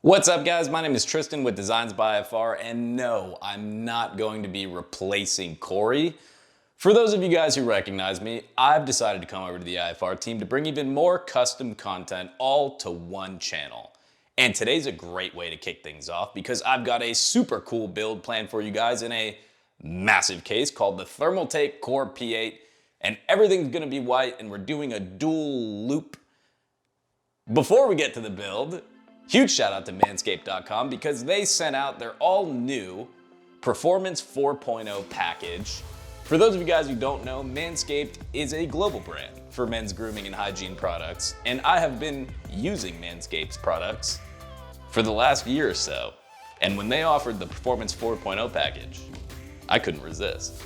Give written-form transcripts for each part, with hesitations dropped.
What's up guys, my name is Tristan with Designs by FR, and no, I'm not going to be replacing Corey. For those of you guys who recognize me, I've decided to come over to the IFR team to bring even more custom content all to one channel. And today's a great way to kick things off because I've got a super cool build planned for you guys in a massive case called the Thermaltake P8, and everything's gonna be white and we're doing a dual loop. Before we get to the build, huge shout out to manscaped.com because they sent out their all new Performance 4.0 package. For those of you guys who don't know, Manscaped is a global brand for men's grooming and hygiene products, and I have been using Manscaped's products for the last year or so. And when they offered the Performance 4.0 package, I couldn't resist.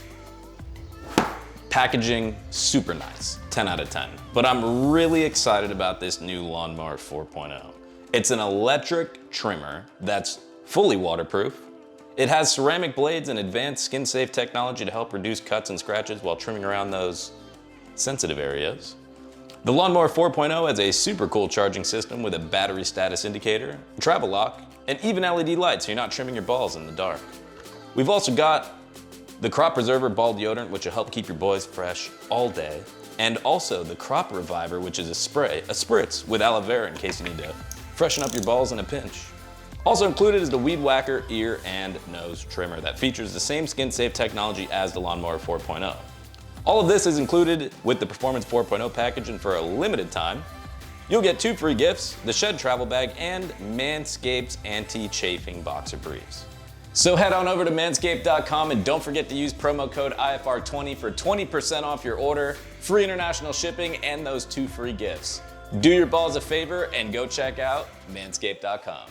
Packaging, super nice, 10 out of 10. But I'm really excited about this new Lawnmower 4.0. It's an electric trimmer that's fully waterproof. It has ceramic blades and advanced skin-safe technology to help reduce cuts and scratches while trimming around those sensitive areas. The Lawnmower 4.0 has a super cool charging system with a battery status indicator, travel lock, and even LED lights so you're not trimming your balls in the dark. We've also got the Crop Preserver Ball Deodorant, which will help keep your boys fresh all day, and also the Crop Reviver, which is a spritz with aloe vera in case you need to freshen up your balls in a pinch. Also included is the Weed Whacker ear and nose trimmer that features the same skin-safe technology as the Lawnmower 4.0. All of this is included with the Performance 4.0 package, and for a limited time, you'll get 2 free gifts, the Shed Travel Bag and Manscaped's Anti-Chafing Boxer Briefs. So head on over to manscaped.com and don't forget to use promo code IFR20 for 20% off your order, free international shipping, and those 2 free gifts. Do your balls a favor and go check out manscaped.com.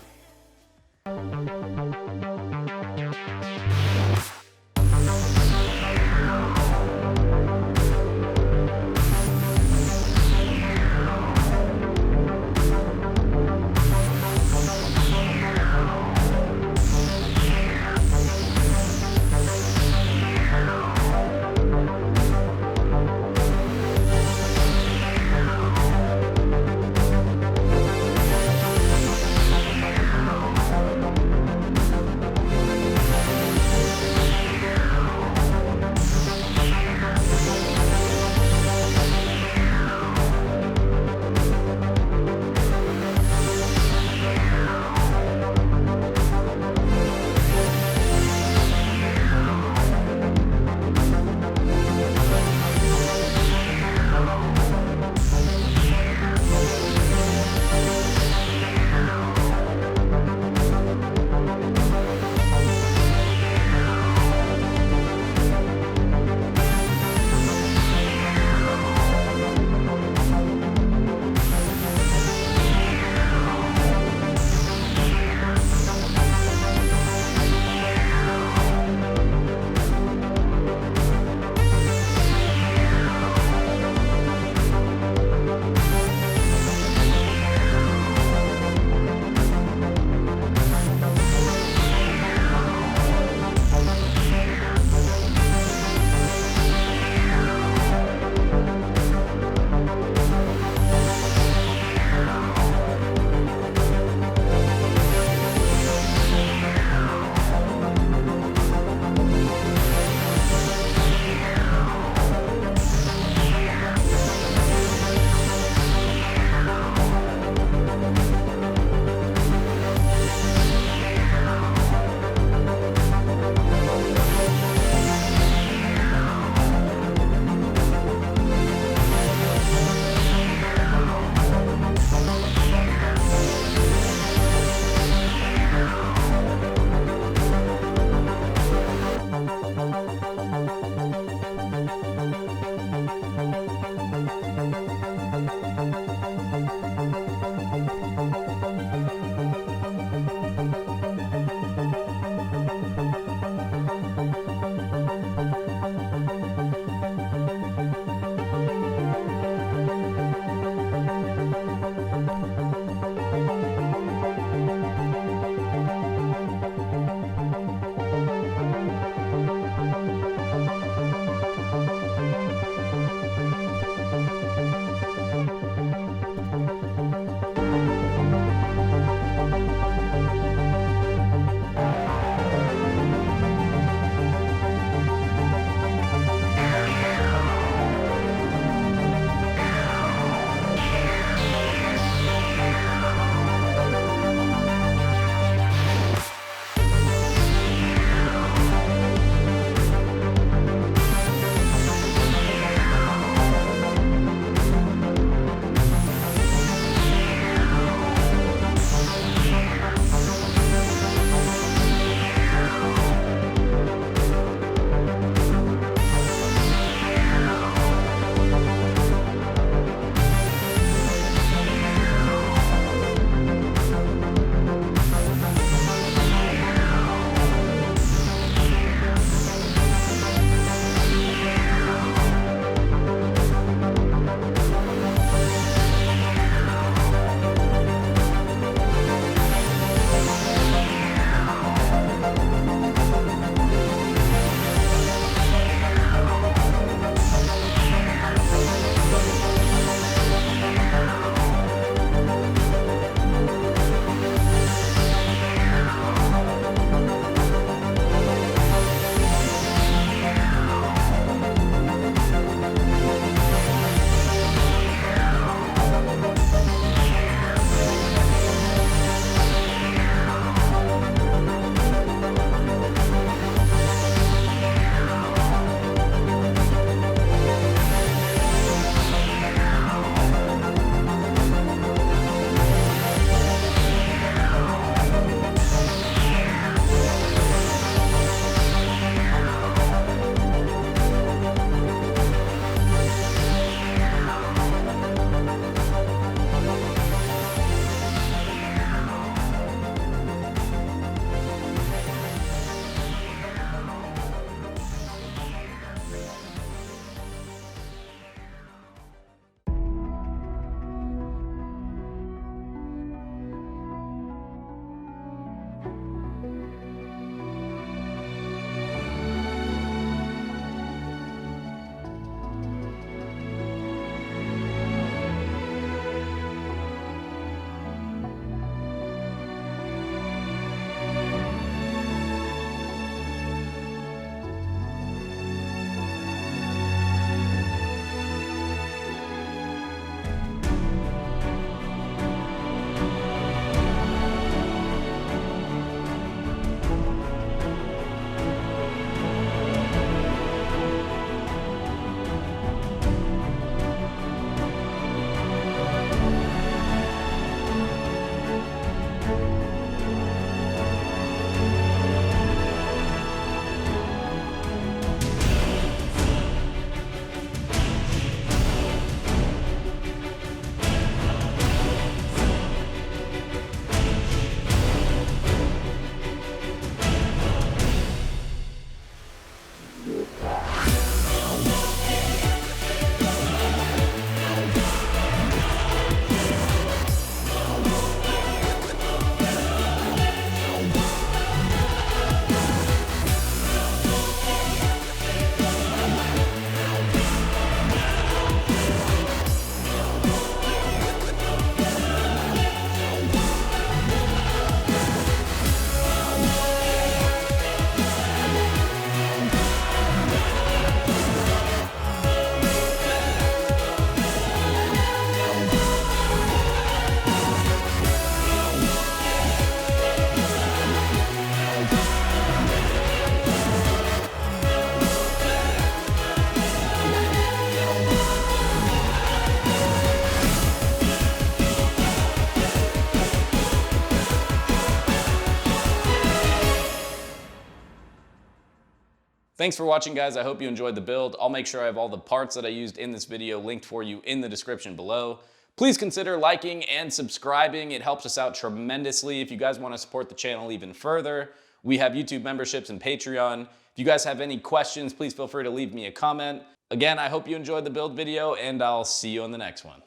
Thanks for watching, guys. I hope you enjoyed the build. I'll make sure I have all the parts that I used in this video linked for you in the description below. Please consider liking and subscribing. It helps us out tremendously. If you guys want to support the channel even further, we have YouTube memberships and Patreon. If you guys have any questions, please feel free to leave me a comment. Again, I hope you enjoyed the build video, and I'll see you on the next one.